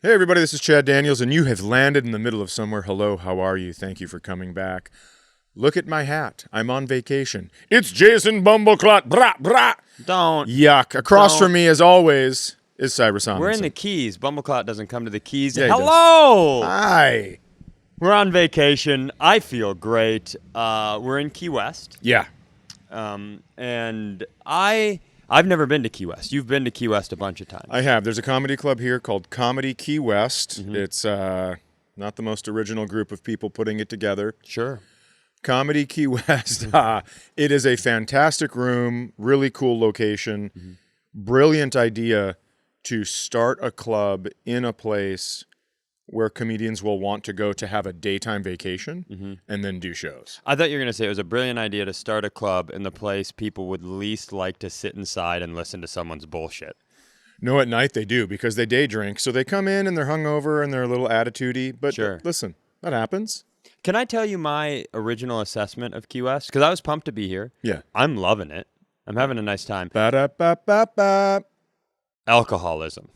Hey everybody, this is Chad Daniels, and you have landed in the middle of somewhere. Hello, how are you? Thank you for coming back. Look at my hat. I'm on vacation. It's Jason Bumbleclot. Brah, brah. Don't. Yuck. Across from me, as always, is Cyrus Amundson. We're in the Keys. Bumbleclot doesn't come to the Keys. Yeah, Hello! Hi. We're on vacation. I feel great. We're in Key West. Yeah. And I've never been to Key West. You've been to Key West a bunch of times. I have. There's a comedy club here called Comedy Key West. Mm-hmm. It's not the most original group of people putting it together. Sure. Comedy Key West. It is a fantastic room, really cool location, brilliant idea to start a club in a place where comedians will want to go to have a daytime vacation and then do shows. I thought you were going to say it was a brilliant idea to start a club in the place people would least like to sit inside and listen to someone's bullshit. No, at night they do because they day drink. So they come in and they're hungover and they're a little attitudey. But Sure. Listen, that happens. Can I tell you my original assessment of Key West? Because I was pumped to be here. Yeah. I'm loving it. I'm having a nice time. Ba-da-ba-ba-ba. Alcoholism.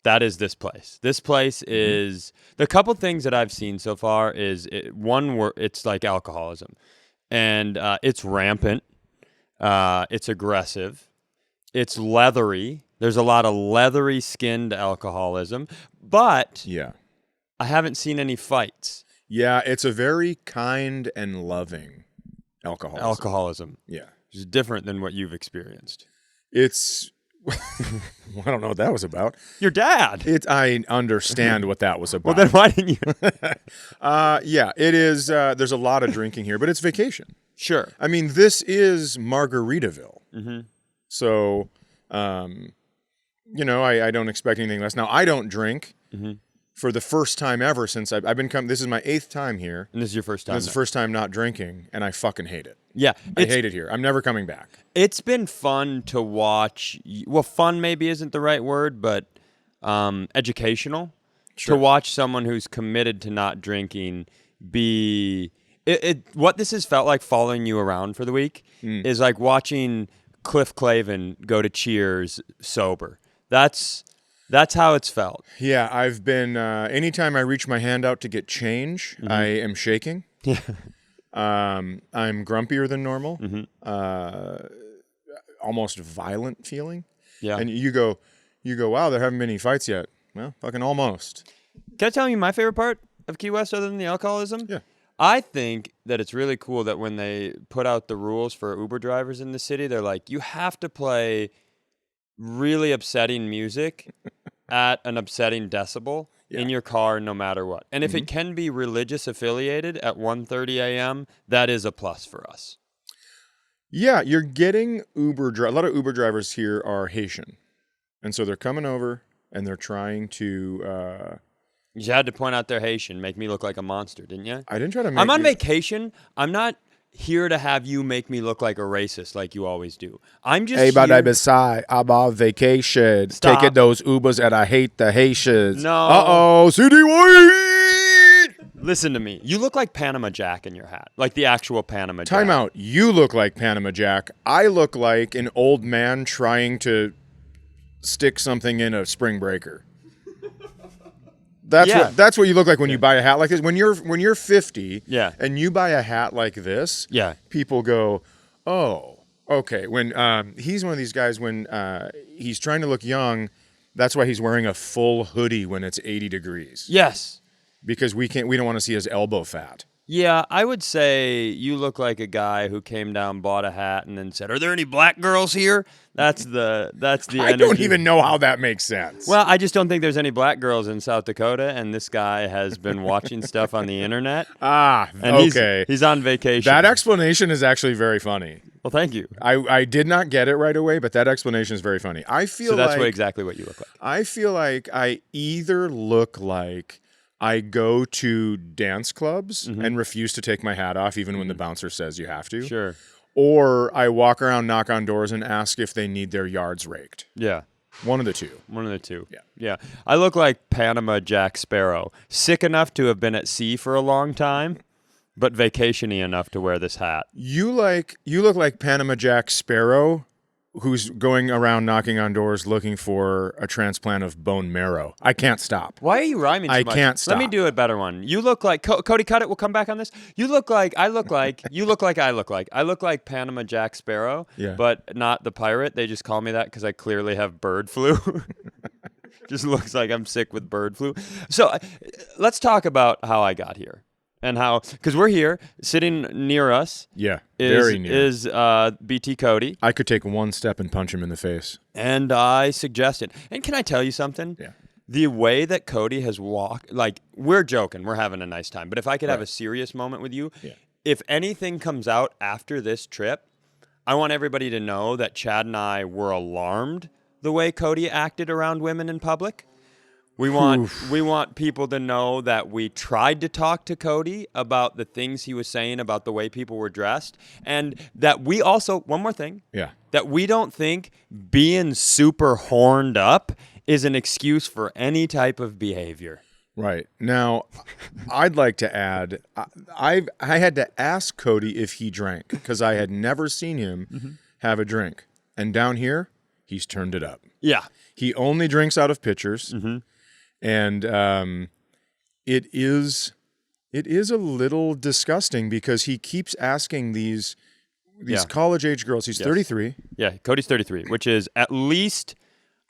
That is this place. This place is the couple things that I've seen so far is it's like alcoholism, and it's rampant. It's aggressive. It's leathery. There's a lot of leathery skinned alcoholism, but Yeah. I haven't seen any fights. Yeah, it's a very kind and loving alcoholism. Yeah. Which is different than what you've experienced. It's I don't know what that was about. Your dad. I understand what that was about. Well, then why didn't you? Yeah, it is. There's a lot of drinking here, but it's vacation. Sure. I mean, this is Margaritaville. Mm-hmm. So, I don't expect anything less. Now, I don't drink for the first time ever since I've been coming. This is my 8th time here. And this is your first time. This is the first time not drinking, and I fucking hate it. Yeah. I hate it here. I'm never coming back. It's been fun to watch. Well, fun maybe isn't the right word, but educational. Sure. To watch someone who's committed to not drinking be... what this has felt like following you around for the week is like watching Cliff Clavin go to Cheers sober. That's how it's felt. Yeah, I've been... anytime I reach my hand out to get change, I am shaking. Yeah. I'm grumpier than normal. Almost violent feeling. Yeah. And you go, wow, there haven't been any fights yet. Well, fucking almost. Can I tell you my favorite part of Key West other than the alcoholism? Yeah. I think that it's really cool that when they put out the rules for Uber drivers in the city, they're like, you have to play really upsetting music at an upsetting decibel in your car no matter what. And if it can be religious affiliated at 1:30 a.m., that is a plus for us. Yeah, you're getting a lot of Uber drivers here are Haitian. And so they're coming over and they're trying to... You had to point out they're Haitian, make me look like a monster, didn't you? I didn't try to make I'm on vacation. I'm not here to have you make me look like a racist like you always do. I'm just Hey, but here... I'm on vacation. Stop. Taking those Ubers and I hate the Haitians. No. Uh-oh, CD White! Listen to me. You look like Panama Jack in your hat. Like the actual Panama Jack. Time out. You look like Panama Jack. I look like an old man trying to stick something in a spring breaker. That's what you look like when you buy a hat like this. When you're 50 and you buy a hat like this, people go, "Oh, okay." When he's one of these guys when he's trying to look young, that's why he's wearing a full hoodie when it's 80 degrees. Yes. Because we don't want to see his elbow fat. Yeah, I would say you look like a guy who came down, bought a hat, and then said, "Are there any black girls here?" That's the energy. I don't even know how that makes sense. Well, I just don't think there's any black girls in South Dakota, and this guy has been watching stuff on the internet. Okay. He's on vacation. That explanation is actually very funny. Well, thank you. I did not get it right away, but that explanation is very funny. I feel so that's exactly what you look like. I feel like I either look like I go to dance clubs and refuse to take my hat off even when the bouncer says you have to. Sure. Or I walk around, knock on doors, and ask if they need their yards raked. Yeah. One of the two. One of the two. Yeah. Yeah. I look like Panama Jack Sparrow. Sick enough to have been at sea for a long time, but vacation-y enough to wear this hat. You look like Panama Jack Sparrow who's going around knocking on doors looking for a transplant of bone marrow. I can't stop. Why are you rhyming so I much? can't stop. Let me do a better one. You look like Cody. Cut it. We'll come back on this. You look like I look like. You look like I look like. I look like Panama Jack Sparrow, but not the pirate. They just call me that because I clearly have bird flu. Just looks like I'm sick with bird flu. So let's talk about how I got here. And how, because we're here, sitting near us. Yeah, very near. Is BT Cody. I could take one step and punch him in the face. And I suggested, and can I tell you something? Yeah. The way that Cody has walked, like, we're joking, we're having a nice time. But if I could have a serious moment with you, if anything comes out after this trip, I want everybody to know that Chad and I were alarmed the way Cody acted around women in public. We want people to know that we tried to talk to Cody about the things he was saying about the way people were dressed, and that we also, one more thing, that we don't think being super horned up is an excuse for any type of behavior. Right. Now, I'd like to add, I had to ask Cody if he drank because I had never seen him have a drink. And down here, he's turned it up. Yeah. He only drinks out of pitchers. And it is a little disgusting because he keeps asking these college age girls. He's 33. Yeah, Cody's 33, which is at least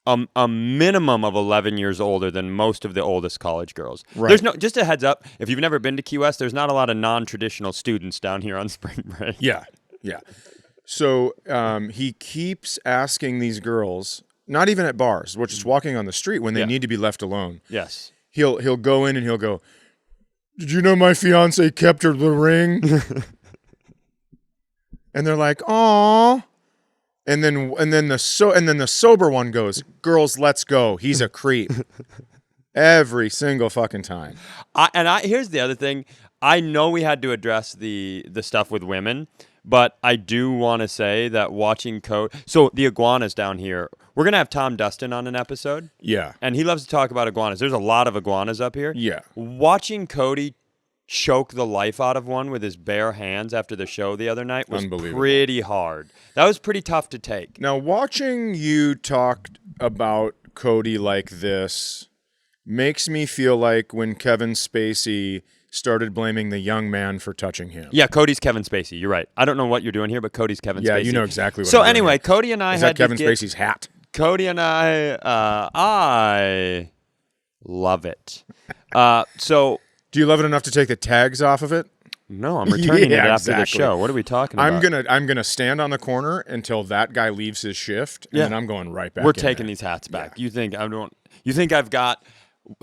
a minimum of 11 years older than most of the oldest college girls. Right. There's no, just a heads up, if you've never been to Key West, there's not a lot of non-traditional students down here on spring break. Yeah. So he keeps asking these girls. Not even at bars, which is walking on the street when they need to be left alone. Yes. He'll go in and he'll go, "Did you know my fiance kept her the ring?" And they're like, "Aw." And then the sober one goes, "Girls, let's go. He's a creep." Every single fucking time. Here's the other thing. I know we had to address the stuff with women, but I do want to say that watching so the iguanas down here, we're going to have Tom Dustin on an episode. Yeah. And he loves to talk about iguanas. There's a lot of iguanas up here. Yeah. Watching Cody choke the life out of one with his bare hands after the show the other night was pretty hard. That was pretty tough to take. Now, watching you talk about Cody like this makes me feel like when Kevin Spacey started blaming the young man for touching him. Yeah, Cody's Kevin Spacey. You're right. I don't know what you're doing here, but Cody's Kevin Spacey. Yeah, you know exactly what So I'm doing anyway, here. Cody and I Is had that Kevin to get... Spacey's hat? Cody and I love it. So... Do you love it enough to take the tags off of it? No, I'm returning it after the show. What are we talking about? I'm gonna stand on the corner until that guy leaves his shift, and then I'm going right back. We're taking these hats back. You think I've got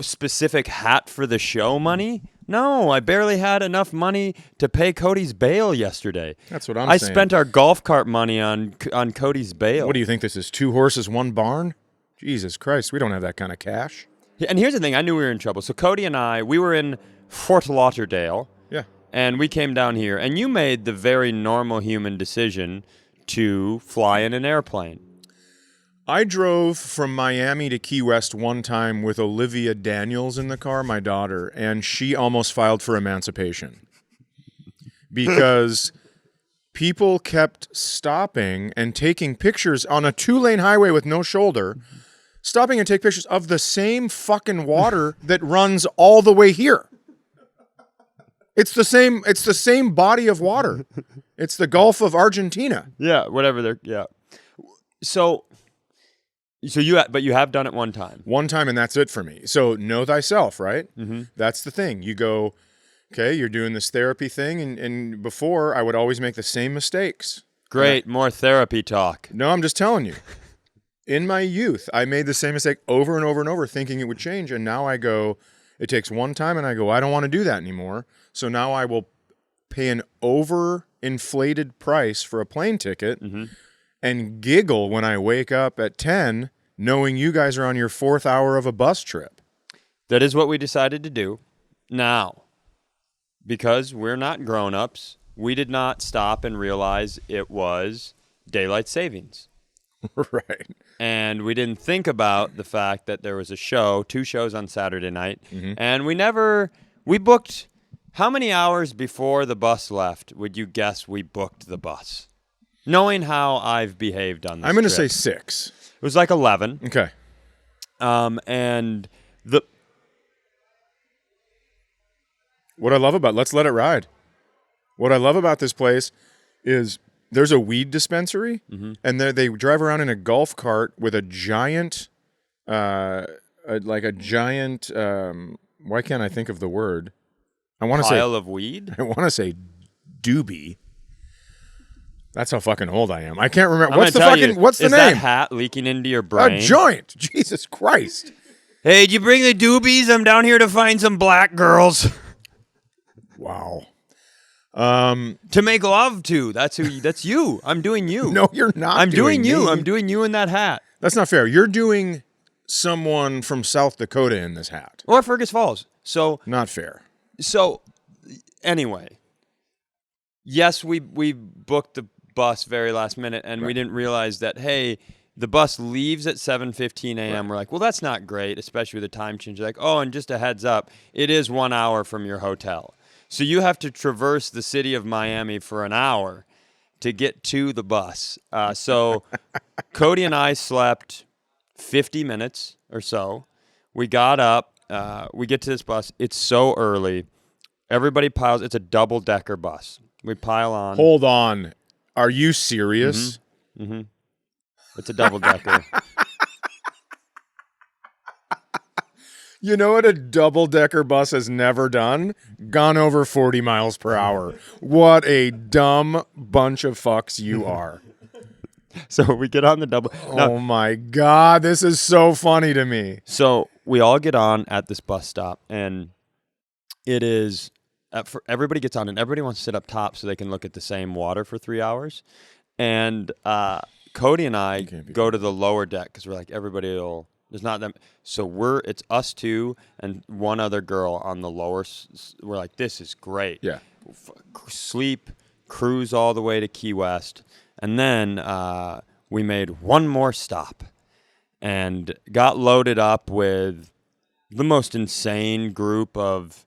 specific hat for the show money? No, I barely had enough money to pay Cody's bail yesterday. That's what I'm saying. I spent our golf cart money on Cody's bail. What do you think this is? 2 horses, 1 barn? Jesus Christ, we don't have that kind of cash. And here's the thing, I knew we were in trouble. So Cody and I, we were in Fort Lauderdale. Yeah. And we came down here, and you made the very normal human decision to fly in an airplane. I drove from Miami to Key West one time with Olivia Daniels in the car, my daughter, and she almost filed for emancipation because people kept stopping and taking pictures on a 2-lane highway with no shoulder, stopping and take pictures of the same fucking water that runs all the way here. It's the same body of water. It's the Gulf of Argentina. Yeah, whatever they're So you have done it one time. One time, and that's it for me. So know thyself, right? Mm-hmm. That's the thing. You go, okay, you're doing this therapy thing, and before I would always make the same mistakes. Great, more therapy talk. No, I'm just telling you. In my youth, I made the same mistake over and over and over, thinking it would change, and now I go, it takes one time, and I go, I don't want to do that anymore. So now I will pay an overinflated price for a plane ticket and giggle when I wake up at 10 knowing you guys are on your 4th hour of a bus trip. That is what we decided to do. Now, because we're not grown-ups, we did not stop and realize it was daylight savings. Right. And we didn't think about the fact that there was a show, 2 shows on Saturday night, and we booked... How many hours before the bus left would you guess we booked the bus? Knowing how I've behaved on this I'm going to say trip. 6. It was like 11. Okay. And the What I love about let's let it ride. What I love about this place is there's a weed dispensary, and they drive around in a golf cart with a giant, why can't I think of the word? I want to say pile of weed. I want to say doobie. That's how fucking old I am. I can't remember. I'm What's the gonna tell fucking? you, What's the is name? that hat leaking into your brain? A joint. Jesus Christ. Hey, did you bring the doobies? I'm down here to find some black girls Wow. to make love to. That's you. I'm doing you. No, you're not. I'm doing you. me. I'm doing you in that hat. That's not fair. You're doing someone from South Dakota in this hat. Or Fergus Falls. So Not fair. Anyway, yes, we booked the bus very last minute, and we didn't realize that, hey, the bus leaves at 7:15 a.m. Right. We're like, well, that's not great, especially with the time change. Like, oh, and just a heads up, it is 1 hour from your hotel. So you have to traverse the city of Miami for an hour to get to the bus. So Cody and I slept 50 minutes or so. We got up. We get to this bus. It's so early. Everybody piles. It's a double-decker bus. We pile on. Hold on. Are you serious? Mm-hmm. It's a double-decker. You know what a double-decker bus has never done? Gone over 40 miles per hour. What a dumb bunch of fucks you are. So we get on the double. Now, Oh my God, this is so funny to me. so we all get on at this bus stop, and it is everybody gets on, and everybody wants to sit up top so they can look at the same water for 3 hours. And Cody and I go to the lower deck because we're like, there's not them. So it's us two and one other girl on the lower. We're like, this is great. Yeah. Sleep, cruise all the way to Key West. And then we made one more stop and got loaded up with the most insane group of,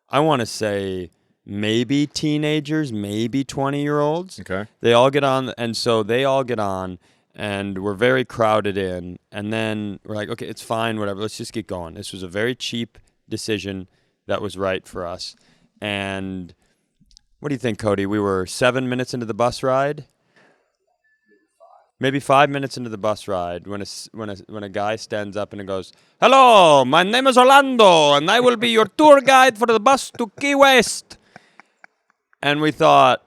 I want to say, maybe teenagers, maybe 20-year-olds. Okay. They all get on, and so they all get on, and we're very crowded in. And then we're like, okay, it's fine, whatever. Let's just get going. This was a very cheap decision that was right for us. And what do you think, Cody? We were 7 minutes into the bus ride. Maybe 5 minutes into the bus ride when a guy stands up and goes, "Hello, my name is Orlando, and I will be your tour guide for the bus to Key West." And we thought,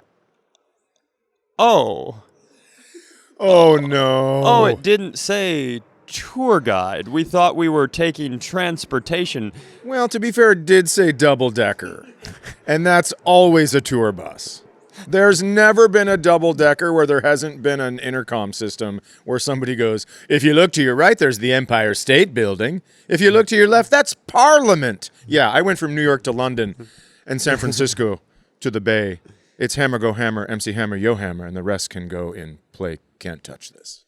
oh no. it didn't say tour guide. We thought we were taking transportation. Well, to be fair, it did say double-decker, and that's always a tour bus. There's never been a double-decker where there hasn't been an intercom system where somebody goes, if you look to your right, there's the Empire State Building. If you look to your left, that's Parliament. Yeah, I went from New York to London and San Francisco to the Bay. It's Hammer, Go Hammer, MC Hammer, Yo Hammer, and the rest can go in play. Can't touch this.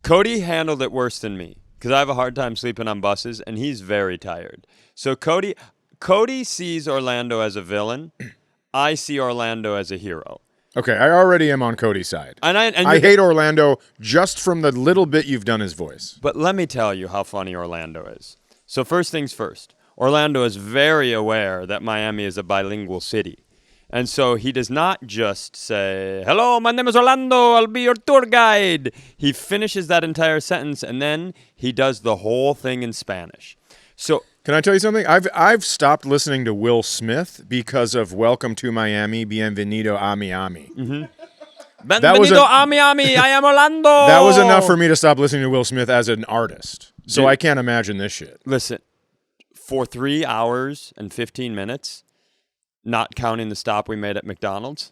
Cody handled it worse than me because I have a hard time sleeping on buses, and he's very tired. So Cody sees Orlando as a villain. I see Orlando as a hero. Okay, I already am on Cody's side. And I hate Orlando just from the little bit you've done his voice. But let me tell you how funny Orlando is. So first things first, Orlando is very aware that Miami is a bilingual city. And so he does not just say, "Hello, my name is Orlando, I'll be your tour guide." He finishes that entire sentence, and then he does the whole thing in Spanish. So can I tell you something? I've stopped listening to Will Smith because of Welcome to Miami, Bienvenido a Miami. Mm-hmm. Bienvenido a Miami, I am Orlando. That was enough for me to stop listening to Will Smith as an artist. So I can't imagine this shit. Listen, for 3 hours and 15 minutes, not counting the stop we made at McDonald's,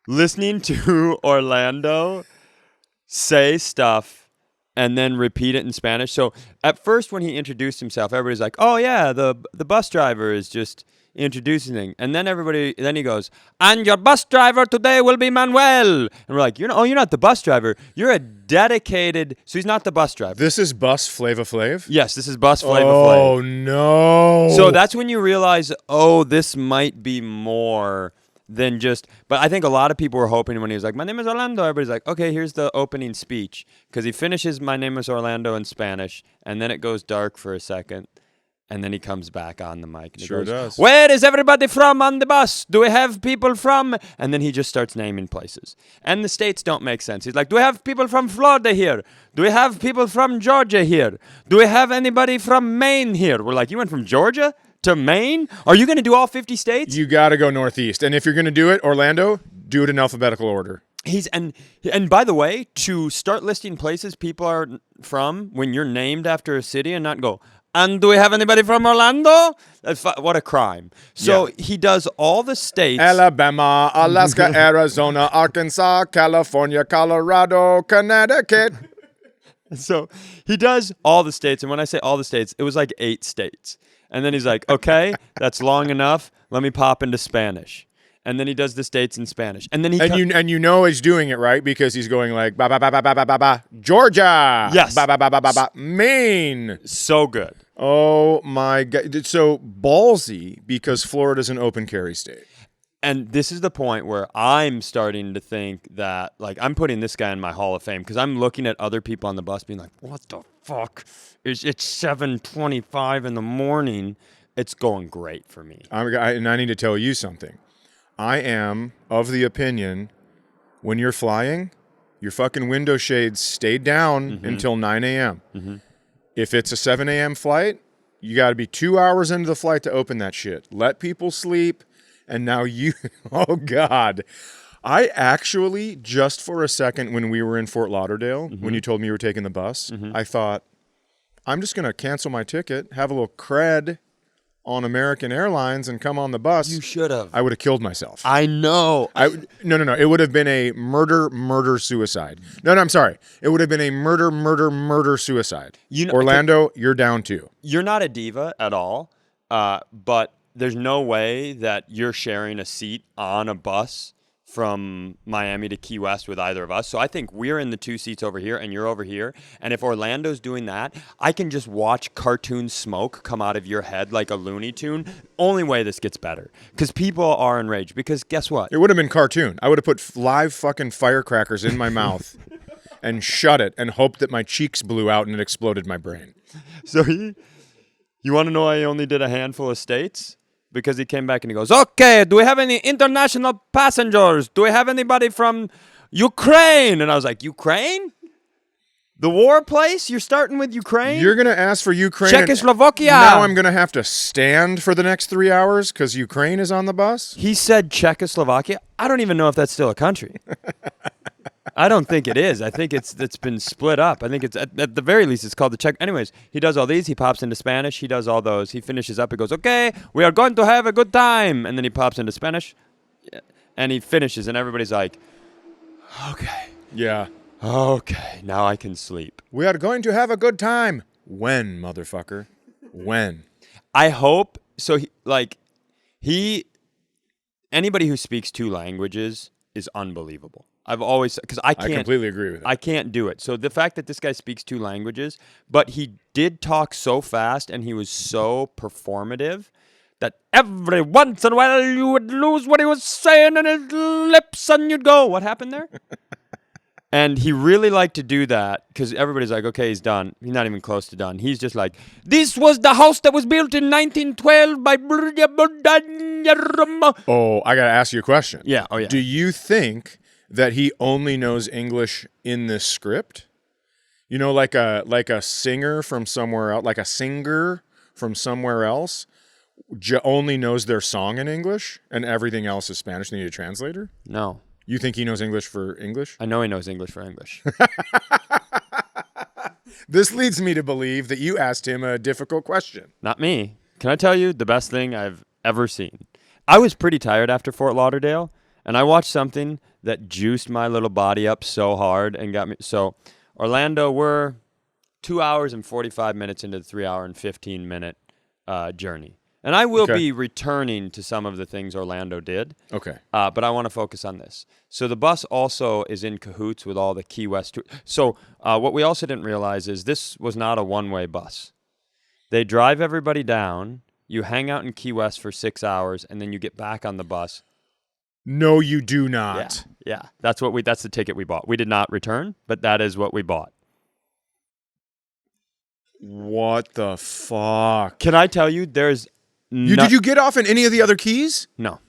listening to Orlando say stuff and then repeat it in Spanish. So at first when he introduced himself, everybody's like, "Oh yeah, the bus driver is just, introducing thing. And then then he goes, and your bus driver today will be Manuel. And we're like, you're not the bus driver. You're a dedicated, so he's not the bus driver. This is Bus Flava Flav? Yes, this is Bus Flava Flav. Oh, no. So that's when you realize, this might be more than just, but I think a lot of people were hoping when he was like, my name is Orlando, everybody's like, okay, here's the opening speech. Because he finishes, my name is Orlando in Spanish, and then it goes dark for a second. And then he comes back on the mic. And he Sure goes, does. where is everybody from on the bus? Do we have people from? And then he just starts naming places. And the states don't make sense. He's like, do we have people from Florida here? Do we have people from Georgia here? Do we have anybody from Maine here? We're like, you went from Georgia to Maine? Are you going to do all 50 states? You got to go northeast. And if you're going to do it, Orlando, do it in alphabetical order. And by the way, to start listing places people are from when you're named after a city and not go, and do we have anybody from Orlando? What a crime. So he does all the states. Alabama, Alaska, Arizona, Arkansas, California, Colorado, Connecticut. So he does all the states. And when I say all the states, it was like 8 states. And then he's like, okay, that's long enough. Let me pop into Spanish. And then he does the states in Spanish. And then you know he's doing it right because he's going like ba ba ba ba ba ba ba ba Georgia. Yes. Ba ba ba ba ba ba Maine. So good. Oh my God. So ballsy because Florida's an open carry state. And this is the point where I'm starting to think that, like, I'm putting this guy in my Hall of Fame because I'm looking at other people on the bus being like, what the fuck? It's 7:25 in the morning. It's going great for me. And I need to tell you something. I am of the opinion when you're flying, your fucking window shades stay down until 9 a.m. Mm-hmm. If it's a 7 a.m. flight, you got to be 2 hours into the flight to open that shit. Let people sleep. And now oh God. I actually, just for a second when we were in Fort Lauderdale, when you told me you were taking the bus, I thought, I'm just going to cancel my ticket, have a little cred on American Airlines and come on the bus. You should have. I would have killed myself. I know. No. It would have been a murder-suicide. No, I'm sorry. It would have been a murder-suicide. Orlando, you're down too. You're not a diva at all, but there's no way that you're sharing a seat on a bus from Miami to Key West with either of us. So I think we're in the 2 seats over here and you're over here. And if Orlando's doing that, I can just watch cartoon smoke come out of your head like a Looney Tune. Only way this gets better. Because people are enraged. Because guess what? It would have been cartoon. I would have put live fucking firecrackers in my mouth and shut it and hoped that my cheeks blew out and it exploded my brain. So you want to know why he only did a handful of states? Because he came back and he goes, okay, do we have any international passengers? Do we have anybody from Ukraine? And I was like, Ukraine? The war place? You're starting with Ukraine? You're going to ask for Ukraine. Czechoslovakia. Now I'm going to have to stand for the next 3 hours because Ukraine is on the bus? He said Czechoslovakia. I don't even know if that's still a country. I don't think it is. I think it's been split up. I think it's at the very least it's called the Czech. Anyways, he does all these. He pops into Spanish. He does all those. He finishes up. He goes, okay, we are going to have a good time. And then he pops into Spanish, and he finishes, and everybody's like, okay. Yeah. Okay, now I can sleep. We are going to have a good time. When, motherfucker? When? I hope so. Anybody who speaks 2 languages is unbelievable. I've always, because I completely agree with it. I can't do it. So the fact that this guy speaks 2 languages, but he did talk so fast and he was so performative that every once in a while you would lose what he was saying in his lips and you'd go, what happened there? And he really liked to do that because everybody's like, okay, he's done. He's not even close to done. He's just like, this was the house that was built in 1912 by... Oh, I got to ask you a question. Yeah, oh yeah. Do you think that he only knows English in this script? You know, like a singer from somewhere else, like a singer from somewhere else only knows their song in English and everything else is Spanish. They need a translator? No. You think he knows English for English? I know he knows English for English. This leads me to believe that you asked him a difficult question. Not me. Can I tell you the best thing I've ever seen? I was pretty tired after Fort Lauderdale, and I watched something that juiced my little body up so hard and got me. So, Orlando, we're 2 hours and 45 minutes into the 3 hour and 15 minute journey. And I will Okay. be returning to some of the things Orlando did. Okay. But I want to focus on this. So the bus also is in cahoots with all the Key West. So what we also didn't realize is this was not a one-way bus. They drive everybody down. You hang out in Key West for 6 hours, and then you get back on the bus. No, you do not. Yeah. That's the ticket we bought. We did not return, but that is what we bought. What the fuck? Can I tell you, there's Did you get off in any of the other keys? No.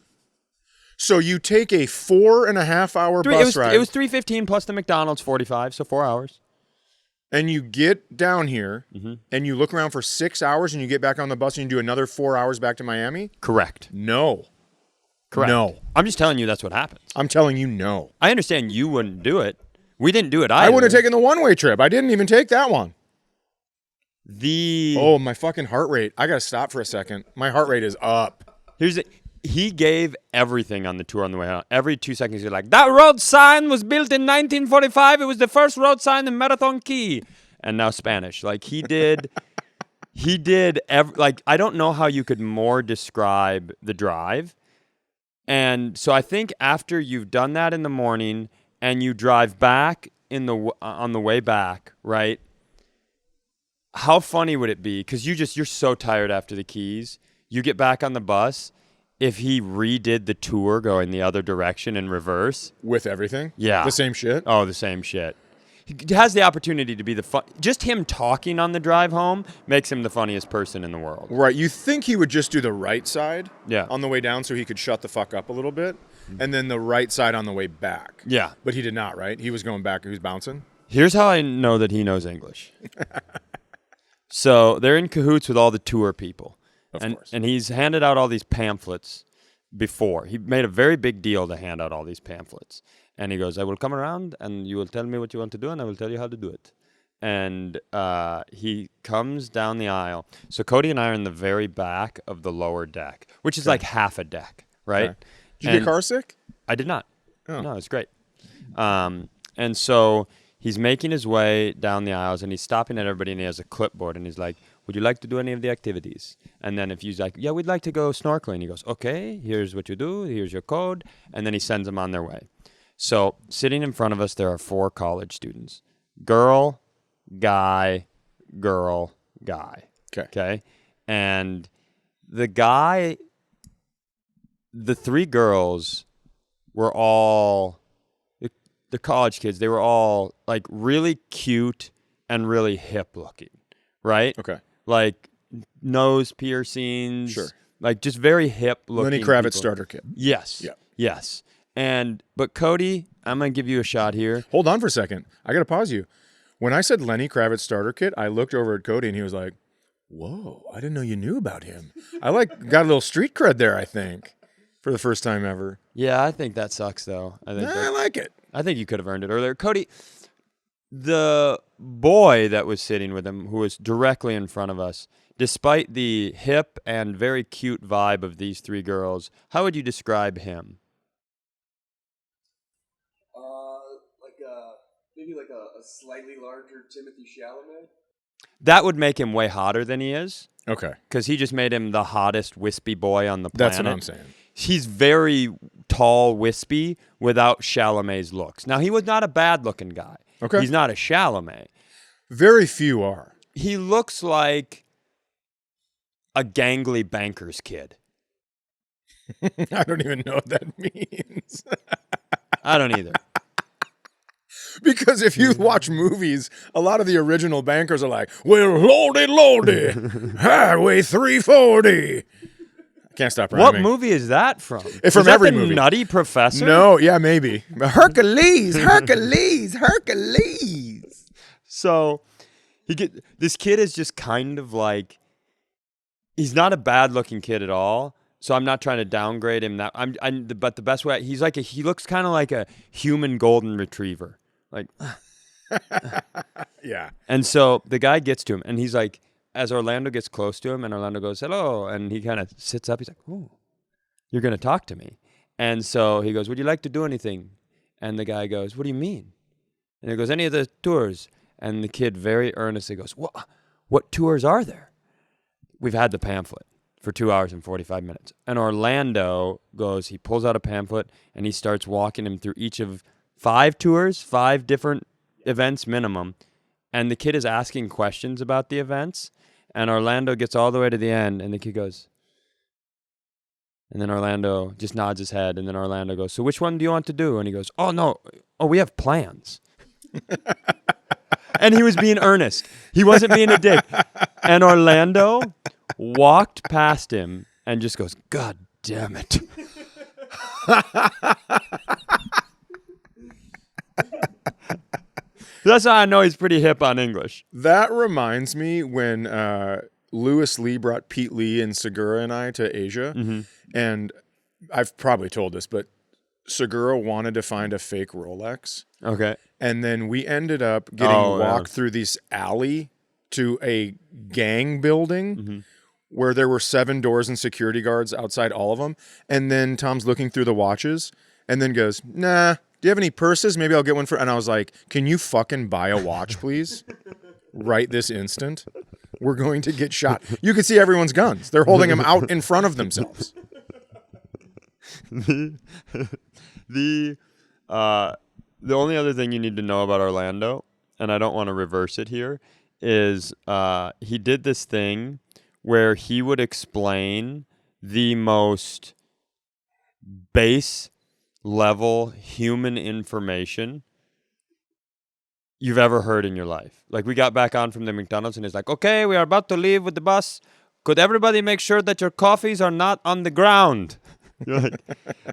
So you take a 4.5 hour bus ride. It was 3:15 plus the McDonald's 45, so 4 hours. And you get down here and you look around for 6 hours and you get back on the bus and you do another 4 hours back to Miami? Correct. No. Correct. No. I'm just telling you that's what happens. I'm telling you no. I understand you wouldn't do it. We didn't do it either. I wouldn't have taken the one-way trip. I didn't even take that one. Oh, my fucking heart rate. I got to stop for a second. My heart rate is up. He gave everything on the tour on the way out. Every 2 seconds, he's like, that road sign was built in 1945. It was the first road sign in Marathon Key. And now Spanish. Like, he did, I don't know how you could more describe the drive. And so I think after you've done that in the morning and you drive back on the way back, right? How funny would it be? Because you're so tired after the Keys. You get back on the bus. If he redid the tour going the other direction in reverse. With everything? Yeah. The same shit? Oh, the same shit. He has the opportunity to be just him talking on the drive home makes him the funniest person in the world. Right. You think he would just do the right side on the way down so he could shut the fuck up a little bit, and then the right side on the way back. Yeah. But he did not, right? He was going back. He was bouncing. Here's how I know that he knows English. So they're in cahoots with all the tour people. Of course. And he's handed out all these pamphlets before. He made a very big deal to hand out all these pamphlets. And he goes, I will come around and you will tell me what you want to do and I will tell you how to do it. And he comes down the aisle. So Cody and I are in the very back of the lower deck, which is like half a deck, right? Okay. Did you get car sick? I did not. Oh. No, it's great. And so he's making his way down the aisles and he's stopping at everybody and he has a clipboard and he's like, would you like to do any of the activities? And then if he's like, yeah, we'd like to go snorkeling. He goes, okay, here's what you do. Here's your code. And then he sends them on their way. So sitting in front of us, there are 4 college students. Girl, guy, girl, guy. Okay. And the 3 girls were all, the college kids, they were all like really cute and really hip looking, right? Okay. Like nose piercings. Sure. Like just very hip looking. Lenny Kravitz people. starter kit. Yes. Yeah. Yes. But Cody, I'm going to give you a shot here. Hold on for a second. I got to pause you. When I said Lenny Kravitz starter kit, I looked over at Cody and he was like, whoa, I didn't know you knew about him. I got a little street cred there, I think, for the first time ever. Yeah, I think that sucks though. I like it. I think you could have earned it earlier. Cody, the boy that was sitting with him, who was directly in front of us, despite the hip and very cute vibe of these 3 girls, how would you describe him? Maybe like a slightly larger Timothy Chalamet. That would make him way hotter than he is. Okay. Because he just made him the hottest wispy boy on the planet. That's what I'm saying. He's very tall, wispy, without Chalamet's looks. Now, he was not a bad-looking guy. Okay. He's not a Chalamet. Very few are. He looks like a gangly banker's kid. I don't even know what that means. I don't either. Because if you watch movies, a lot of the original bankers are like, well, lordy, Highway 340. I can't stop rhyming. What movie is that from? From is that every the movie. Nutty Professor? No, yeah, maybe. Hercules. So this kid is just kind of like, he's not a bad-looking kid at all. So I'm not trying to downgrade him. But the best way, he looks kind of like a human golden retriever. Like, yeah. And so the guy gets to him, and he's like, as Orlando gets close to him, and Orlando goes, hello, and he kind of sits up. He's like, oh, you're going to talk to me. And so he goes, would you like to do anything? And the guy goes, what do you mean? And he goes, any of the tours? And the kid very earnestly goes, what tours are there? We've had the pamphlet. for 2 hours and 45 minutes. And Orlando goes, he pulls out a pamphlet, and he starts walking him through each of 5 tours, 5 different events minimum. And the kid is asking questions about the events. And Orlando gets all the way to the end, and the kid goes, and then Orlando just nods his head, and then Orlando goes, so which one do you want to do? And he goes, oh, no, we have plans. And he was being earnest. He wasn't being a dick. And Orlando walked past him and just goes, God damn it. That's how I know he's pretty hip on English. That reminds me when Lewis Lee brought Pete Lee and Segura and I to Asia. Mm-hmm. And I've probably told this, but Segura wanted to find a fake Rolex. Okay. And then we ended up getting walked through this alley to a gang building where there were 7 doors and security guards outside all of them. And then Tom's looking through the watches and then goes, nah, do you have any purses? Maybe I'll get one for... And I was like, can you fucking buy a watch, please? Right this instant. We're going to get shot. You can see everyone's guns. They're holding them out in front of themselves. The only other thing you need to know about Orlando, and I don't want to reverse it here, is he did this thing where he would explain the most base level human information you've ever heard in your life. Like, we got back on from the McDonald's, and he's like, okay, we are about to leave with the bus. Could everybody make sure that your coffees are not on the ground? You're like,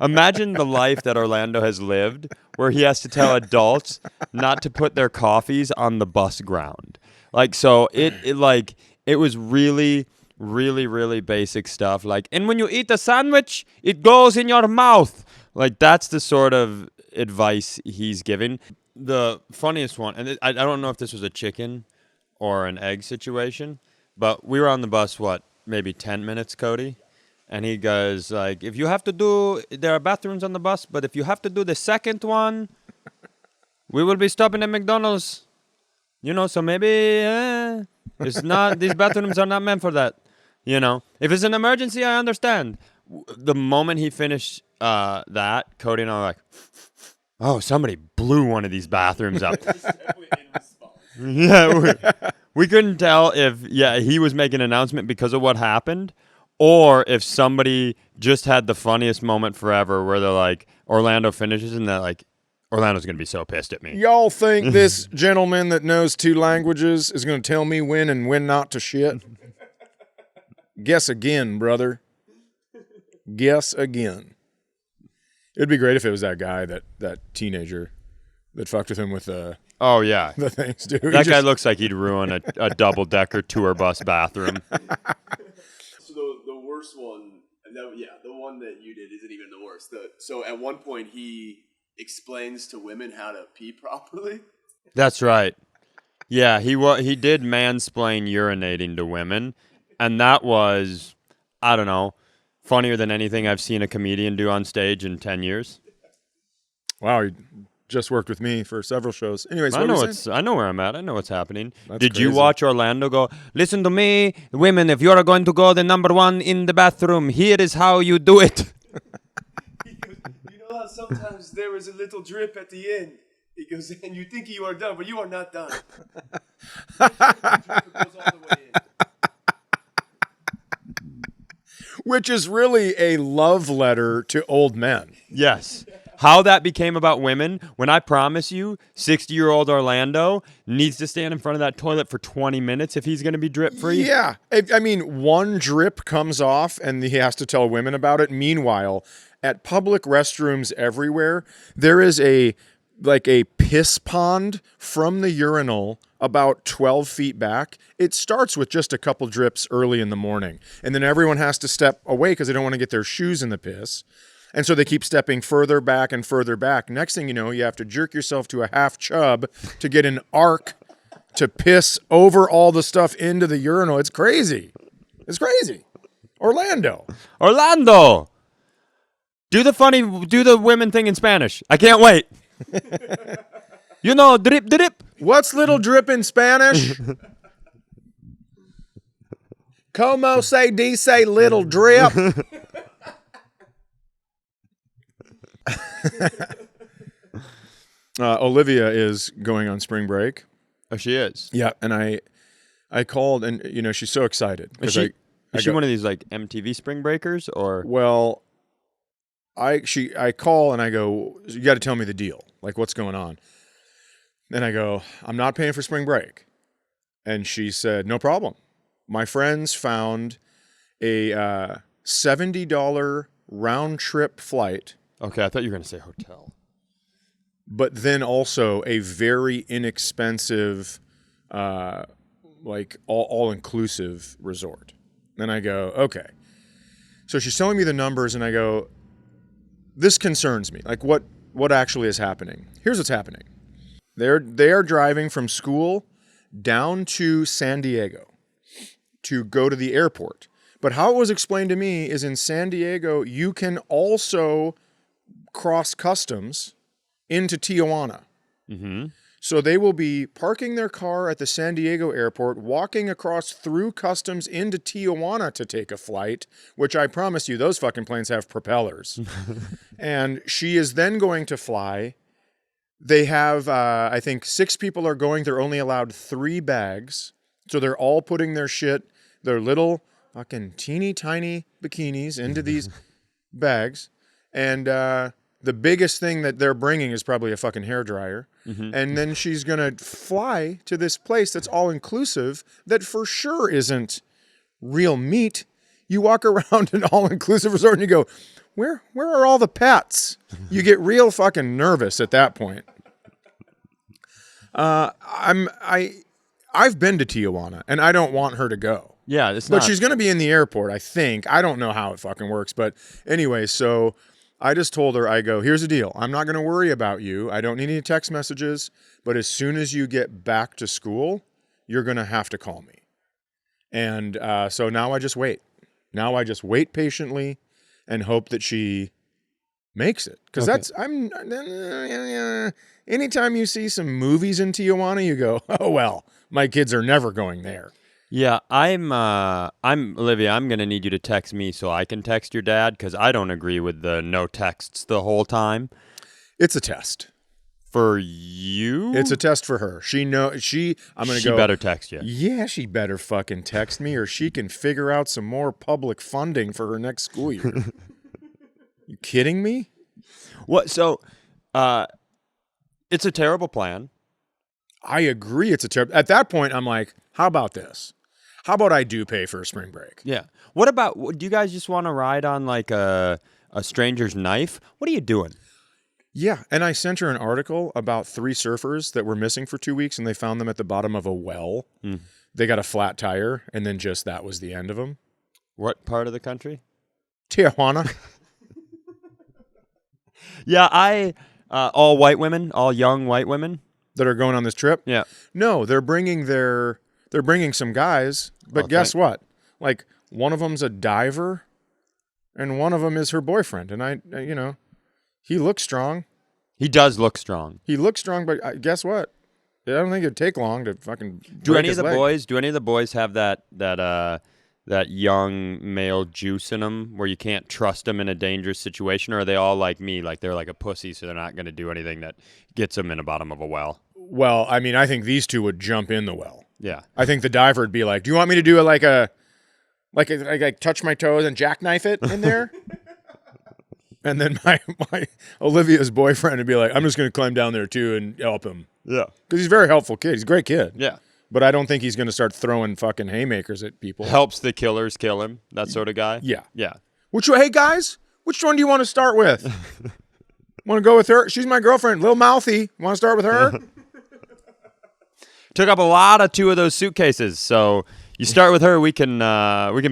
imagine the life that Orlando has lived where he has to tell adults not to put their coffees on the bus ground. Like, so it was really, really, really basic stuff. Like, and when you eat a sandwich, it goes in your mouth. Like, that's the sort of advice he's giving. The funniest one, and I don't know if this was a chicken or an egg situation, but we were on the bus, maybe 10 minutes, Cody? And he goes, like, if you have to do, there are bathrooms on the bus, but if you have to do the second one, we will be stopping at McDonald's. You know, so maybe it's not, these bathrooms are not meant for that. You know, if it's an emergency, I understand. The moment he finished that, Cody and I were like, oh, somebody blew one of these bathrooms up. Yeah, we couldn't tell if, he was making an announcement because of what happened, or if somebody just had the funniest moment forever where they're like, Orlando finishes and they're like, Orlando's going to be so pissed at me. Y'all think this gentleman that knows 2 languages is going to tell me when and when not to shit? Guess again, brother. Guess again. It'd be great if it was that guy, that teenager that fucked with him with the things, dude. That guy looks like he'd ruin a double-decker tour bus bathroom. So the worst one, the one that you did isn't even the worst. So at one point he explains to women how to pee properly. That's right. Yeah, he did mansplain urinating to women, and that was, I don't know, funnier than anything I've seen a comedian do on stage in 10 years. Wow, he just worked with me for several shows. Anyways, I know where I'm at. I know what's happening. Did crazy. You watch Orlando go, listen to me, women, if you're going to go the number 1 in the bathroom, here is how you do it. He goes, you know how sometimes there is a little drip at the end? He goes, and you think you are done, but you are not done. The drip goes all the way in. Which is really a love letter to old men. Yes. How that became about women, when I promise you, 60-year-old Orlando needs to stand in front of that toilet for 20 minutes if he's going to be drip-free. Yeah. I mean, one drip comes off and he has to tell women about it. Meanwhile, at public restrooms everywhere, there is a piss pond from the urinal about 12 feet back. It starts with just a couple drips early in the morning. And then everyone has to step away because they don't want to get their shoes in the piss. And so they keep stepping further back and further back. Next thing you know, you have to jerk yourself to a half chub to get an arc to piss over all the stuff into the urinal. It's crazy. It's crazy. Orlando. Do the women thing in Spanish. I can't wait. You know, drip, drip. What's little drip in Spanish? Como se dice, little drip. Olivia is going on spring break. Oh, she is. Yeah, and I called, and you know she's so excited. Is she one of these like MTV spring breakers or? Well, I call and I go, you got to tell me the deal. Like, what's going on? And I go, I'm not paying for spring break. And she said, no problem. My friends found a $70 round trip flight. Okay, I thought you were going to say hotel. But then also a very inexpensive, like all-inclusive resort. Then I go, okay. So she's telling me the numbers, and I go, this concerns me. Like, what actually is happening? Here's what's happening. They are driving from school down to San Diego to go to the airport. But how it was explained to me is in San Diego, you can also cross customs into Tijuana. Mm-hmm. So they will be parking their car at the San Diego airport, walking across through customs into Tijuana to take a flight, which I promise you, those fucking planes have propellers. And she is then going to fly. They have, I think, 6 people are going. They're only allowed 3 bags. So they're all putting their shit, their little fucking teeny tiny bikinis into these bags. And the biggest thing that they're bringing is probably a fucking hairdryer. Mm-hmm. And then she's going to fly to this place that's all inclusive that for sure isn't real meat. You walk around an all inclusive resort and you go, where are all the pets? You get real fucking nervous at that point. I've been to Tijuana and I don't want her to go. Yeah, but she's going to be in the airport, I think. I don't know how it fucking works, but anyway, so I just told her, I go, here's the deal. I'm not going to worry about you. I don't need any text messages, but as soon as you get back to school, you're going to have to call me. And so now I just wait. Now I just wait patiently and hope that she makes it. Because anytime you see some movies in Tijuana, you go, oh, well, my kids are never going there. Yeah, I'm Olivia. I'm gonna need you to text me so I can text your dad because I don't agree with the no texts the whole time. It's a test for you. It's a test for her. She better text you. Yeah, she better fucking text me, or she can figure out some more public funding for her next school year. You kidding me? What? So, it's a terrible plan. I agree. It's a terrible. At that point, I'm like, how about this? How about I do pay for a spring break? Yeah. What about, do you guys just want to ride on like a stranger's knife? What are you doing? Yeah. And I sent her an article about 3 surfers that were missing for 2 weeks and they found them at the bottom of a well. Mm. They got a flat tire and then just that was the end of them. What part of the country? Tijuana. Yeah. All white women, all young white women that are going on this trip. Yeah. No, they're bringing some guys, but guess what? Like one of them's a diver and one of them is her boyfriend. And he looks strong. He does look strong. He looks strong, but guess what? I don't think it'd take long to fucking Do any of the boys have that young male juice in them where you can't trust them in a dangerous situation, or are they all like me, like they're like a pussy, so they're not going to do anything that gets them in the bottom of a well? Well, I mean, I think these 2 would jump in the well. Yeah. I think the diver would be like, do you want me to do like touch my toes and jackknife it in there? And then my Olivia's boyfriend would be like, I'm just going to climb down there too and help him. Yeah. Because he's a very helpful kid. He's a great kid. Yeah. But I don't think he's going to start throwing fucking haymakers at people. Helps the killers kill him, that sort of guy? Yeah. Yeah. Hey, guys, which one do you want to start with? Want to go with her? She's my girlfriend, Lil Mouthy. Want to start with her? Took up a lot of 2 of those suitcases, so you start with her. We can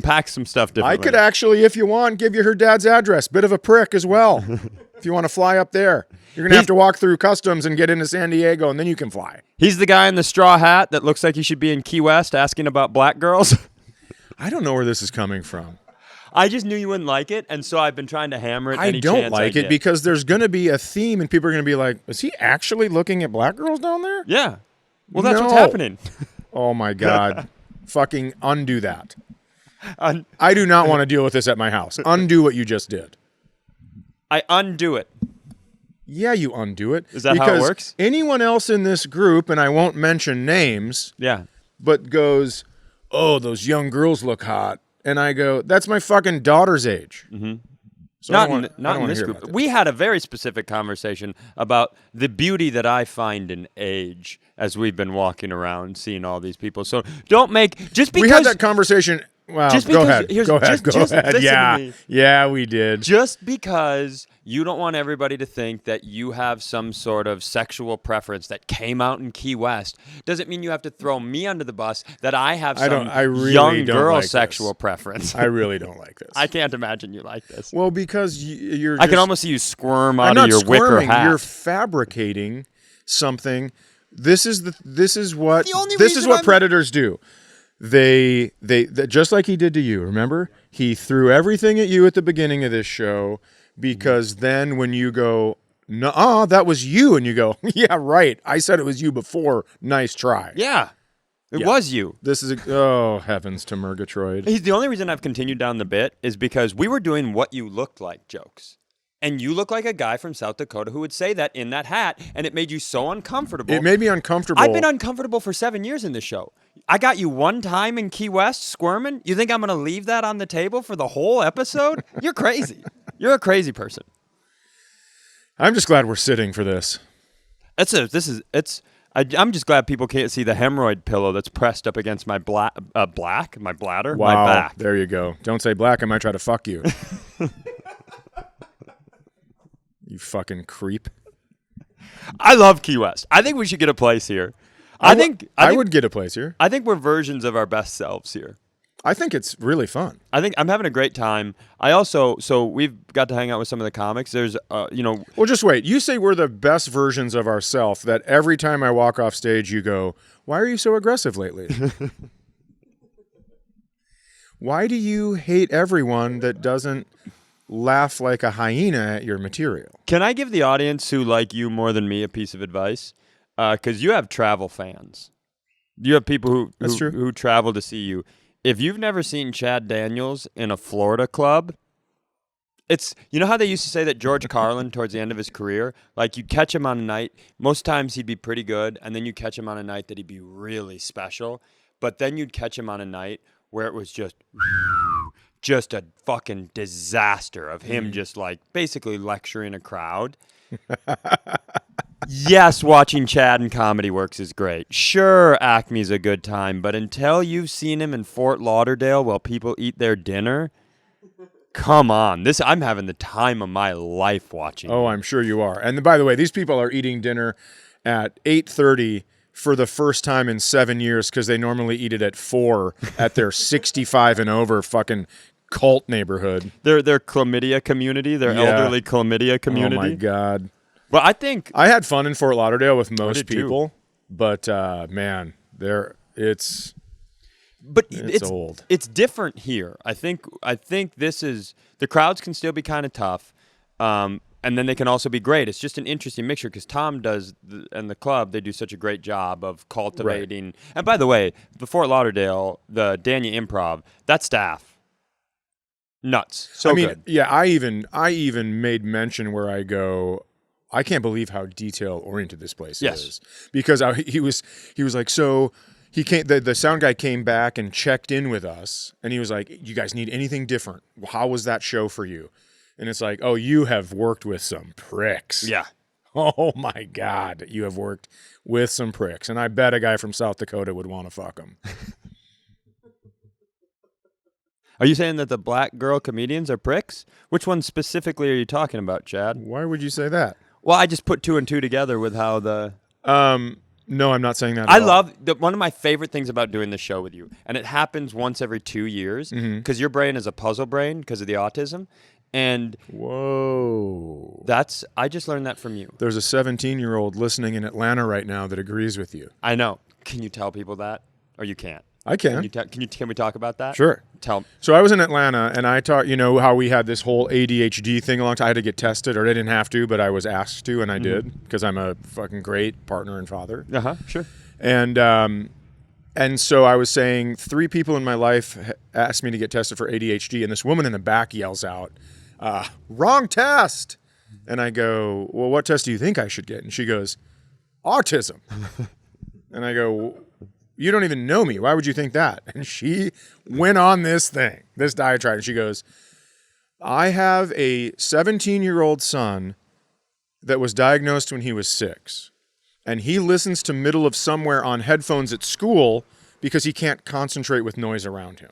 pack some stuff differently. I could actually, if you want, give you her dad's address. Bit of a prick as well. If you want to fly up there, you're gonna have to walk through customs and get into San Diego, and then you can fly. He's the guy in the straw hat that looks like he should be in Key West asking about black girls. I don't know where this is coming from. I just knew you wouldn't like it, and so I've been trying to hammer it. I don't like it because there's gonna be a theme, and people are gonna be like, "Is he actually looking at black girls down there?" Yeah. Well, that's what's happening. Oh, my God. Fucking undo that. I do not want to deal with this at my house. Undo what you just did. I undo it. Yeah, you undo it. Is that how it works? Anyone else in this group, and I won't mention names, but goes, oh, those young girls look hot. And I go, that's my fucking daughter's age. Mm-hmm. So not in this group. We had a very specific conversation about the beauty that I find in age as we've been walking around seeing all these people. So don't make just because we had that conversation. Wow, go ahead. Go ahead. Yeah, we did. Just because you don't want everybody to think that you have some sort of sexual preference that came out in Key West doesn't mean you have to throw me under the bus that I have some young girl sexual preference. I really don't like this. I can't imagine you like this. Well, because you're I can almost see you squirm out of your wicker hat. You're fabricating something. This is what predators do. They just like he did to you. Remember, he threw everything at you at the beginning of this show because then when you go, "Nuh-uh, that was you," and you go, "Yeah, right. I said it was you before. Nice try." Yeah, it was you. This is heavens to Murgatroyd. The only reason I've continued down the bit is because we were doing what you looked like jokes. And you look like a guy from South Dakota who would say that in that hat, and it made you so uncomfortable. It made me uncomfortable. I've been uncomfortable for 7 years in this show. I got you one time in Key West squirming. You think I'm going to leave that on the table for the whole episode? You're crazy. You're a crazy person. I'm just glad we're sitting for this. I'm just glad people can't see the hemorrhoid pillow that's pressed up against my my bladder, wow, my back. There you go. Don't say black. I might try to fuck you. You fucking creep. I love Key West. I think we should get a place here. I would get a place here. I think we're versions of our best selves here. I think it's really fun. I think I'm having a great time. So we've got to hang out with some of the comics. There's, Well, just wait. You say we're the best versions of ourselves. That every time I walk off stage, you go, "Why are you so aggressive lately? Why do you hate everyone that doesn't laugh like a hyena at your material?" Can I give the audience who like you more than me a piece of advice? Because you have travel fans. You have people who travel to see you. If you've never seen Chad Daniels in a Florida club, you know how they used to say that George Carlin, towards the end of his career, like you'd catch him on a night, most times he'd be pretty good, and then you'd catch him on a night that he'd be really special, but then you'd catch him on a night where it was just a fucking disaster of him just like basically lecturing a crowd. Yes, watching Chad in Comedy Works is great. Sure, Acme's a good time, but until you've seen him in Fort Lauderdale while people eat their dinner, come on. I'm having the time of my life watching. Oh, I'm sure you are. And by the way, these people are eating dinner at 8:30 for the first time in 7 years because they normally eat it at 4 at their 65 and over fucking cult neighborhood. Their chlamydia community, their elderly chlamydia community. Oh my God. Well, I think I had fun in Fort Lauderdale with most people, but man, it's old. It's different here. I think this is the crowds can still be kind of tough, and then they can also be great. It's just an interesting mixture because Tom and the club, they do such a great job of cultivating. Right. And by the way, the Fort Lauderdale, the Dania Improv, that staff, nuts. So good. Yeah, I even made mention where I go, I can't believe how detail oriented this place is. Because he was like, so he came, the sound guy came back and checked in with us and he was like, "You guys need anything different? How was that show for you?" And it's like, "Oh, you have worked with some pricks." Yeah. Oh my God, you have worked with some pricks. And I bet a guy from South Dakota would want to fuck him. Are you saying that the black girl comedians are pricks? Which one specifically are you talking about, Chad? Why would you say that? Well, I just put 2 and 2 together with how the... No, I'm not saying that at all. One of my favorite things about doing this show with you, and it happens once every 2 years, because your brain is a puzzle brain because of the autism, and... Whoa. I just learned that from you. There's a 17-year-old listening in Atlanta right now that agrees with you. I know. Can you tell people that? Or you can't? I can. Can we talk about that? Sure. Tell me. So I was in Atlanta, and I talked, how we had this whole ADHD thing a long time. I had to get tested, or I didn't have to, but I was asked to, and I did, because I'm a fucking great partner and father. Sure. And And so I was saying 3 people in my life asked me to get tested for ADHD, and this woman in the back yells out, wrong test. And I go, well, what test do you think I should get? And she goes, autism. And I go, you don't even know me. Why would you think that? And she went on this diatribe, and she goes, I have a 17-year-old son that was diagnosed when he was 6. And he listens to Middle of Somewhere on headphones at school because he can't concentrate with noise around him.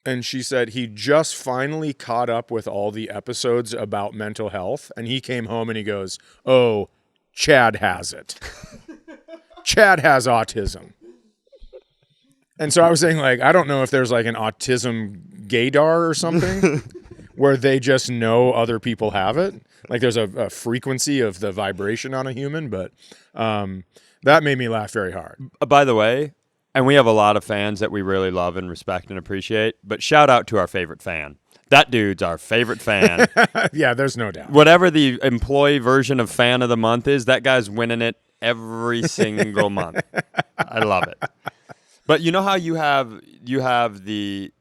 And she said he just finally caught up with all the episodes about mental health. And he came home and he goes, oh, Chad has it. Chad has autism. And so I was saying, like, I don't know if there's like an autism gaydar or something where they just know other people have it. Like there's a frequency of the vibration on a human, but that made me laugh very hard. By the way, and we have a lot of fans that we really love and respect and appreciate, but shout out to our favorite fan. That dude's our favorite fan. Yeah, there's no doubt. Whatever the employee version of fan of the month is, that guy's winning it every single month. I love it. But you know how you have the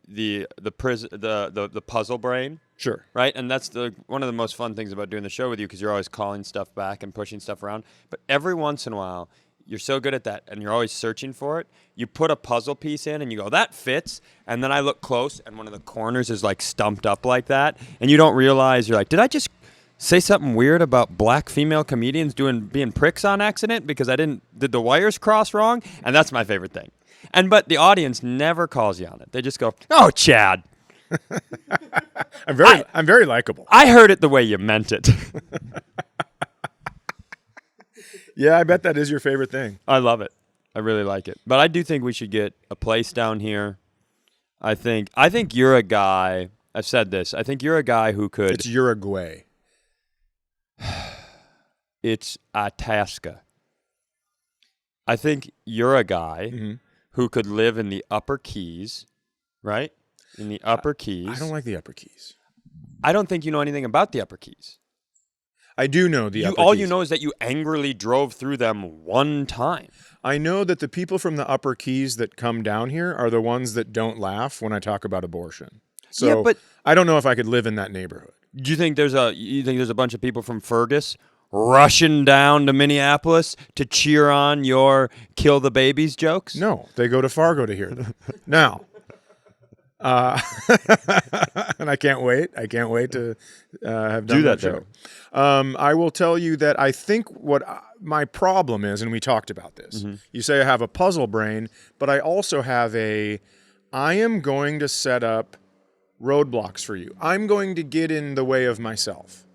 puzzle brain? Sure. Right? And that's one of the most fun things about doing the show with you, because you're always calling stuff back and pushing stuff around. But every once in a while, you're so good at that, and you're always searching for it. You put a puzzle piece in, and you go, that fits. And then I look close, and one of the corners is like stumped up like that. And you don't realize, you're like, did I just say something weird about black female comedians being pricks on accident because did the wires cross wrong? And that's my favorite thing. But the audience never calls you on it. They just go, oh, Chad. I'm very likable. I heard it the way you meant it. Yeah, I bet that is your favorite thing. I love it. I really like it. But I do think we should get a place down here. I think you're a guy. I've said this. I think you're a guy who could. It's Uruguay. It's Itasca. I think you're a guy who could live in the Upper Keys, right? In the Upper Keys. I don't like the Upper Keys. I don't think you know anything about the Upper Keys. I do know the Upper Keys. All you know is that you angrily drove through them one time. I know that the people from the Upper Keys that come down here are the ones that don't laugh when I talk about abortion. So yeah, but I don't know if I could live in that neighborhood. Do you think there's a bunch of people from Fergus rushing down to Minneapolis to cheer on your kill the babies jokes? No, they go to Fargo to hear them. Now, and I can't wait. I can't wait to have done that show. I will tell you that I think what my problem is, and we talked about this. You say I have a puzzle brain, but I also have I am going to set up roadblocks for you. I'm going to get in the way of myself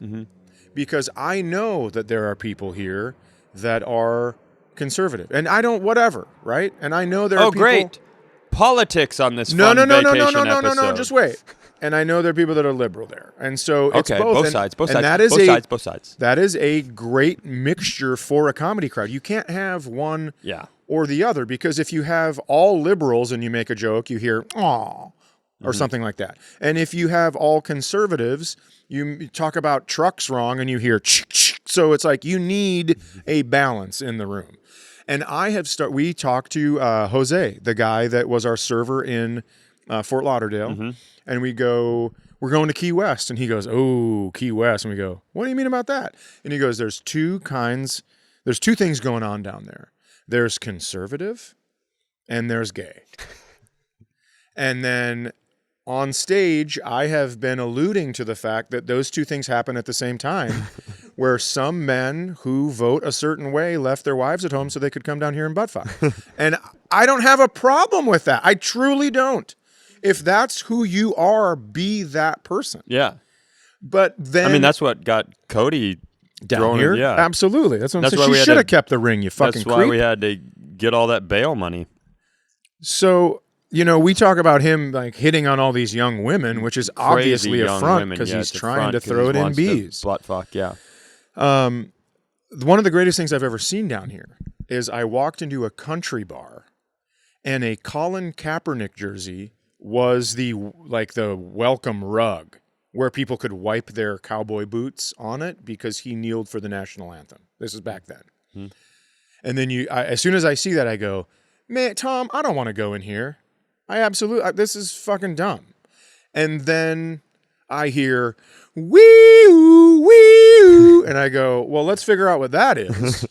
because I know that there are people here that are conservative, and I don't whatever, right? And I know there are people. Oh, great. Politics on this No, episode. just wait. And I know there are people that are liberal there. And so it's both sides. And that is both sides. That is a great mixture for a comedy crowd. You can't have one or the other, because if you have all liberals and you make a joke, you hear, aw, or something like that. And if you have all conservatives, you talk about trucks wrong and you hear, so it's like you need a balance in the room. And we talked to Jose, the guy that was our server in Fort Lauderdale, and we go, we're going to Key West. And he goes, oh, Key West. And we go, what do you mean about that? And he goes, there's two things going on down there. There's conservative and there's gay. And then on stage, I have been alluding to the fact that those two things happen at the same time, where some men who vote a certain way left their wives at home so they could come down here and butt fuck. And I don't have a problem with that. I truly don't. If that's who you are, be that person. Yeah. But then... I mean, that's what got Cody down here? Yeah. Absolutely. That's what I'm saying. She should have kept the ring, you fucking creep. That's why we had to get all that bail money. So... we talk about him like hitting on all these young women, which is obviously a front because he's trying to throw it in bees. Butt fuck, yeah. One of the greatest things I've ever seen down here is I walked into a country bar, and a Colin Kaepernick jersey was the welcome rug where people could wipe their cowboy boots on it because he kneeled for the national anthem. This is back then. And then as soon as I see that, I go, man, Tom, I don't want to go in here. This is fucking dumb. And then I hear, wee-oo, wee-oo, and I go, well, let's figure out what that is.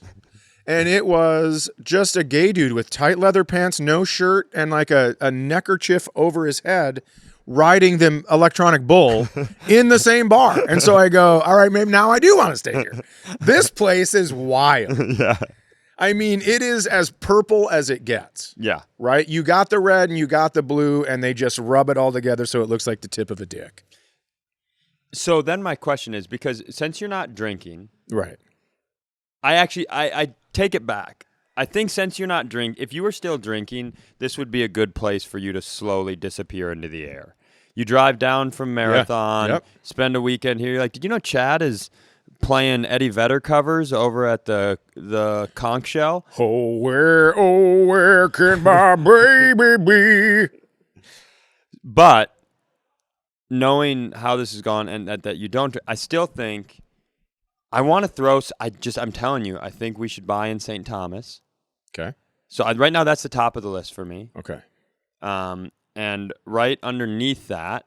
And it was just a gay dude with tight leather pants, no shirt, and like a neckerchief over his head riding the electronic bull in the same bar. And so I go, all right, maybe now I do want to stay here. This place is wild. Yeah. I mean, it is as purple as it gets. Yeah. Right? You got the red and you got the blue, and they just rub it all together so it looks like the tip of a dick. So then my question is, because since you're not drinking, right? I take it back. I think since you're not if you were still drinking, this would be a good place for you to slowly disappear into the air. You drive down from Marathon, spend a weekend here. You're like, did you know Chad is playing Eddie Vedder covers over at the conch shell? Oh, where can my baby be? But knowing how this has gone and that you don't, I still think I want to throw. I'm telling you, I think we should buy in St. Thomas. Okay. So right now, that's the top of the list for me. Okay. And right underneath that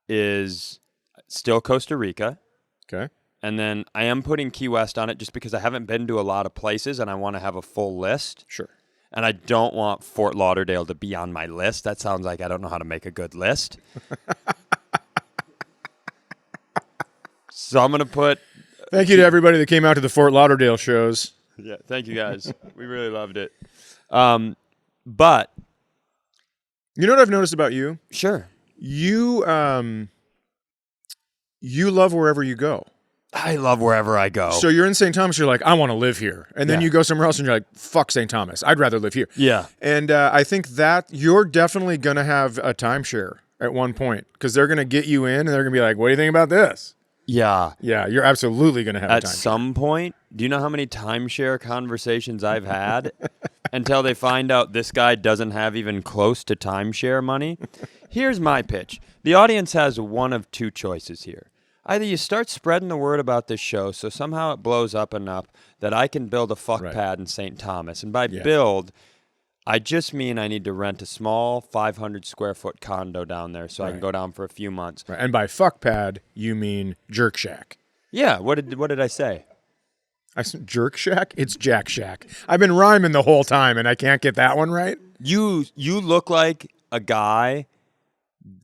is still Costa Rica. Okay. And then I am putting Key West on it just because I haven't been to a lot of places and I want to have a full list. Sure. And I don't want Fort Lauderdale to be on my list. That sounds like I don't know how to make a good list. So I'm going to put... Thank you to everybody that came out to the Fort Lauderdale shows. Yeah, thank you guys. We really loved it. But... You know what I've noticed about you? Sure. You love wherever you go. I love wherever I go. So you're in St. Thomas, you're like, I want to live here. And then Yeah. you go somewhere else and you're like, fuck St. Thomas. I'd rather live here. Yeah. And I think that you're definitely going to have a timeshare at one point because they're going to get you in and they're going to be like, what do you think about this? Yeah. Yeah, you're absolutely going to have a At timeshare. some point, do you know how many timeshare conversations I've had until they find out this guy doesn't have even close to timeshare money? Here's my pitch. The audience has one of two choices here. Either you start spreading the word about this show so somehow it blows up enough that I can build a fuck pad in St. Thomas. And by build, I just mean I need to rent a small 500 square foot condo down there so I can go down for a few months. Right. And by fuck pad, you mean jerk shack. Yeah, what did I say? I said jerk shack? It's Jack Shack. I've been rhyming the whole time and I can't get that one right. You look like a guy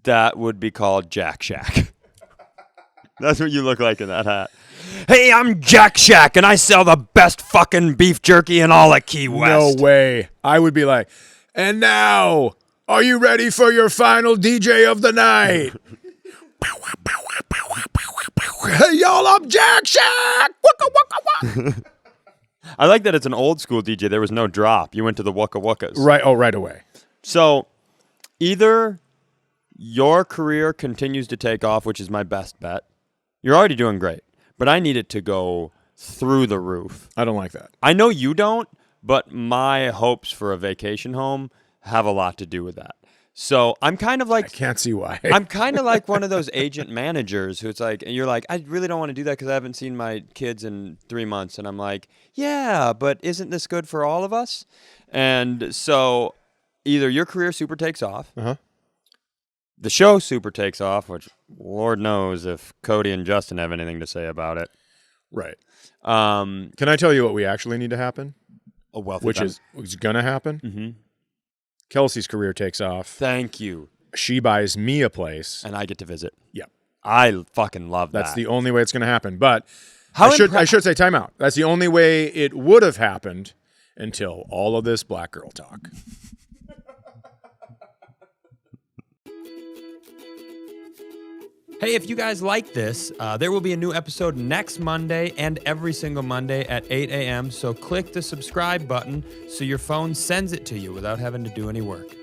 that would be called Jack Shack. That's what you look like in that hat. Hey, I'm Jack Shack, and I sell the best fucking beef jerky in all of Key West. No way. I would be like, and now, are you ready for your final DJ of the night? Hey, y'all, I'm Jack Shack. Waka, waka, waka. I like that it's an old school DJ. There was no drop. You went to the Waka Wakas. Right. Oh, right away. So either your career continues to take off, which is my best bet. You're already doing great, but I need it to go through the roof. I don't like that. I know you don't, but my hopes for a vacation home have a lot to do with that. So I'm kind of like... I can't see why. I'm kind of like one of those agent managers who's like, and you're like, I really don't want to do that because I haven't seen my kids in 3 months. And I'm like, yeah, but isn't this good for all of us? And so either your career super takes off, the show super takes off, which Lord knows if Cody and Justin have anything to say about it. Right. Can I tell you what we actually need to happen? A wealthy Which is going to happen? Mm-hmm. Kelsey's career takes off. Thank you. She buys me a place. And I get to visit. Yep. I fucking love that. That's the only way it's going to happen. But I should say time out. That's the only way it would have happened until all of this black girl talk. Hey, if you guys like this, there will be a new episode next Monday and every single Monday at 8 a.m. So click the subscribe button so your phone sends it to you without having to do any work.